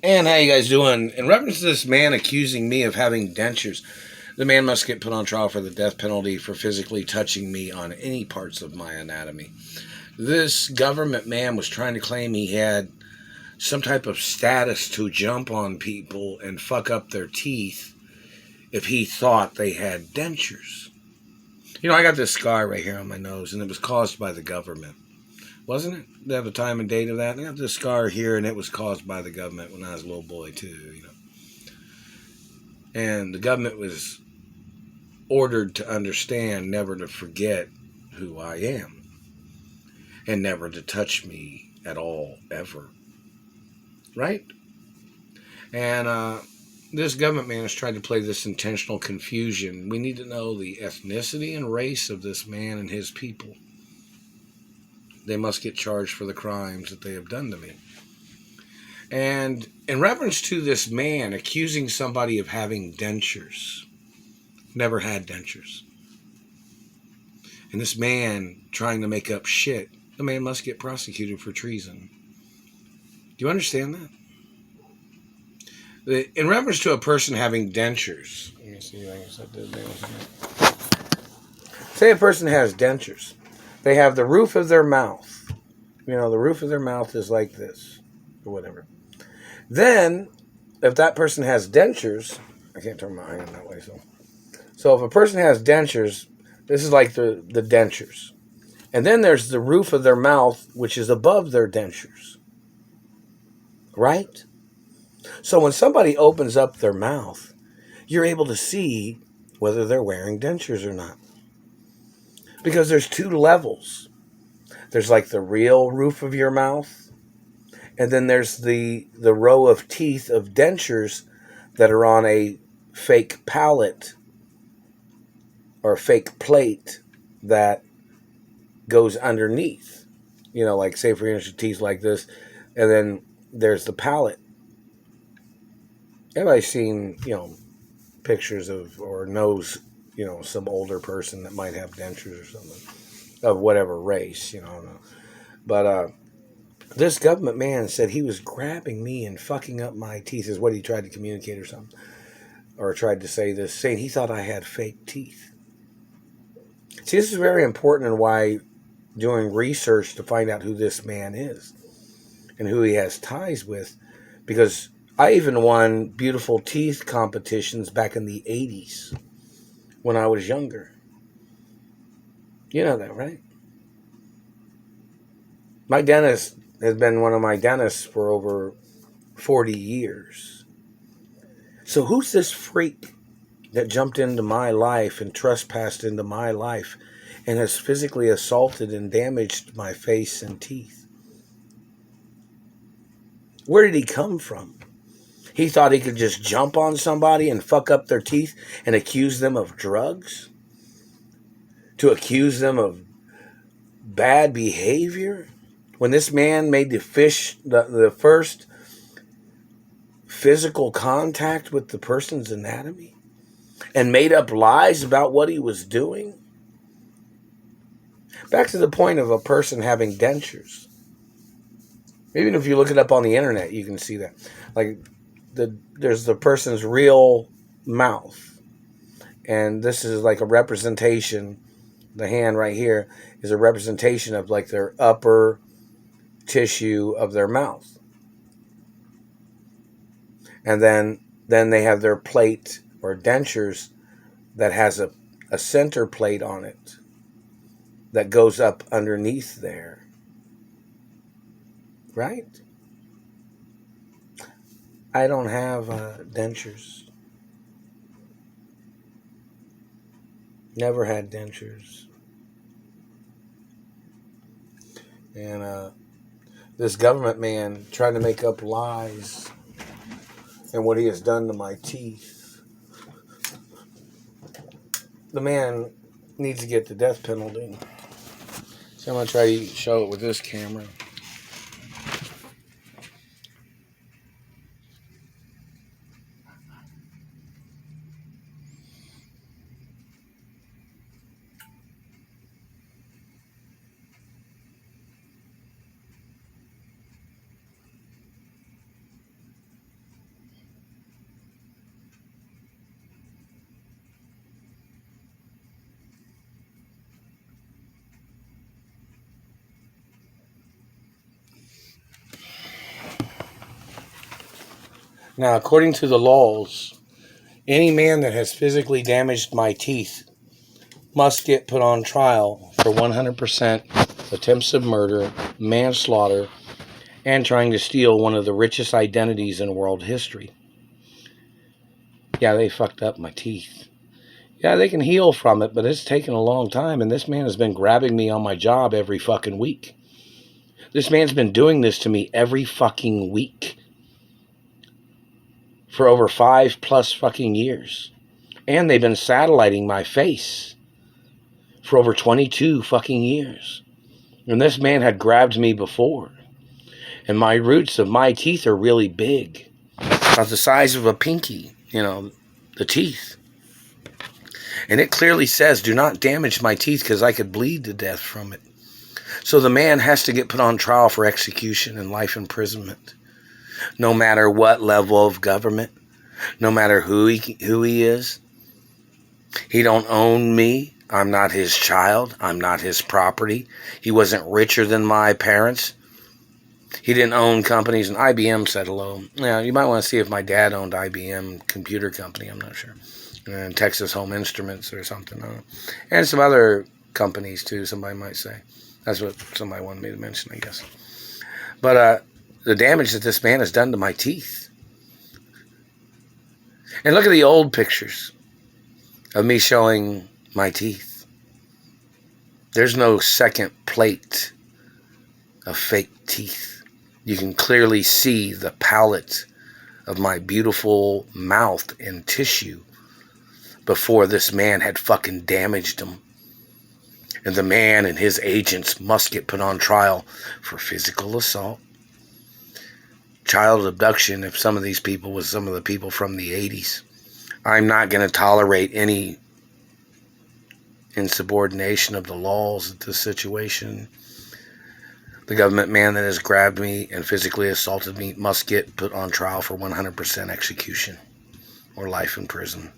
And how you guys doing? In reference to this man accusing me of having dentures, the man must get put on trial for the death penalty for physically touching me on any parts of my anatomy. This government man was trying to claim he had some type of status to jump on people and fuck up their teeth if he thought they had dentures. You know, I got this scar right here on my nose, and it was caused by the government. Wasn't it? They have a time and date of that. I got this scar here, and it was caused by the government when I was a little boy, too, you know. And the government was ordered to understand never to forget who I am and never to touch me at all, ever. Right? And this government man has tried to play this intentional confusion. We need to know the ethnicity and race of this man and his people. They must get charged for the crimes that they have done to me. And in reference to this man accusing somebody of having dentures, never had dentures, and this man trying to make up shit, the man must get prosecuted for treason. Do you understand that? In reference to a person having dentures, let me see if I can set this down. Say a person has dentures. They have the roof of their mouth. You know, the roof of their mouth is like this, or whatever. Then, if that person has dentures, I can't turn my hand that way, so if a person has dentures, this is like the dentures. And then there's the roof of their mouth, which is above their dentures. Right? So when somebody opens up their mouth, you're able to see whether they're wearing dentures or not. Because there's two levels. There's like the real roof of your mouth, and then there's the row of teeth of dentures that are on a fake palate or a fake plate that goes underneath. You know, like say for instance, teeth like this, and then there's the palate. Everybody's seen, you know, pictures of or knows, you know, some older person that might have dentures or something of whatever race, you know. But this government man said he was grabbing me and fucking up my teeth is what he tried to communicate or something. Or tried to say this, saying he thought I had fake teeth. See, this is very important in why doing research to find out who this man is and who he has ties with, because I even won beautiful teeth competitions back in the 80s when I was younger. You know that, right? My dentist has been one of my dentists for over 40 years. So who's this freak that jumped into my life and trespassed into my life and has physically assaulted and damaged my face and teeth? Where did he come from? He thought he could just jump on somebody and fuck up their teeth and accuse them of drugs? To accuse them of bad behavior? When this man made the first physical contact with the person's anatomy and made up lies about what he was doing? Back to the point of a person having dentures. Even if you look it up on the internet, you can see that. Like, there's the person's real mouth. And this is like a representation. The hand right here is a representation of like their upper tissue of their mouth. And then they have their plate or dentures that has a center plate on it that goes up underneath there. Right? I don't have dentures. Never had dentures. And this government man trying to make up lies and what he has done to my teeth. The man needs to get the death penalty. So I'm going to try to show it with this camera. Now, according to the laws, any man that has physically damaged my teeth must get put on trial for 100% attempts of murder, manslaughter, and trying to steal one of the richest identities in world history. Yeah, they fucked up my teeth. Yeah, they can heal from it, but it's taken a long time, and this man has been grabbing me on my job every fucking week. This man's been doing this to me every fucking week for over 5+ fucking years. And they've been satelliting my face for over 22 fucking years. And this man had grabbed me before. And my roots of my teeth are really big. About the size of a pinky, the teeth. And it clearly says, do not damage my teeth because I could bleed to death from it. So the man has to get put on trial for execution and life imprisonment. No matter what level of government, no matter who he is. He don't own me. I'm not his child. I'm not his property. He wasn't richer than my parents. He didn't own companies, and IBM said hello. Yeah, you might want to see if my dad owned IBM Computer Company. I'm not sure. And Texas Home Instruments or something. I don't know. And some other companies, too, somebody might say. That's what somebody wanted me to mention, I guess. But the damage that this man has done to my teeth. And look at the old pictures of me showing my teeth. There's no second plate of fake teeth. You can clearly see the palette of my beautiful mouth and tissue before this man had fucking damaged them. And the man and his agents must get put on trial for physical assault, child abduction, if some of these people was some of the people from the 80s. I'm not going to tolerate any insubordination of the laws of this situation. The government man that has grabbed me and physically assaulted me must get put on trial for 100% execution or life in prison.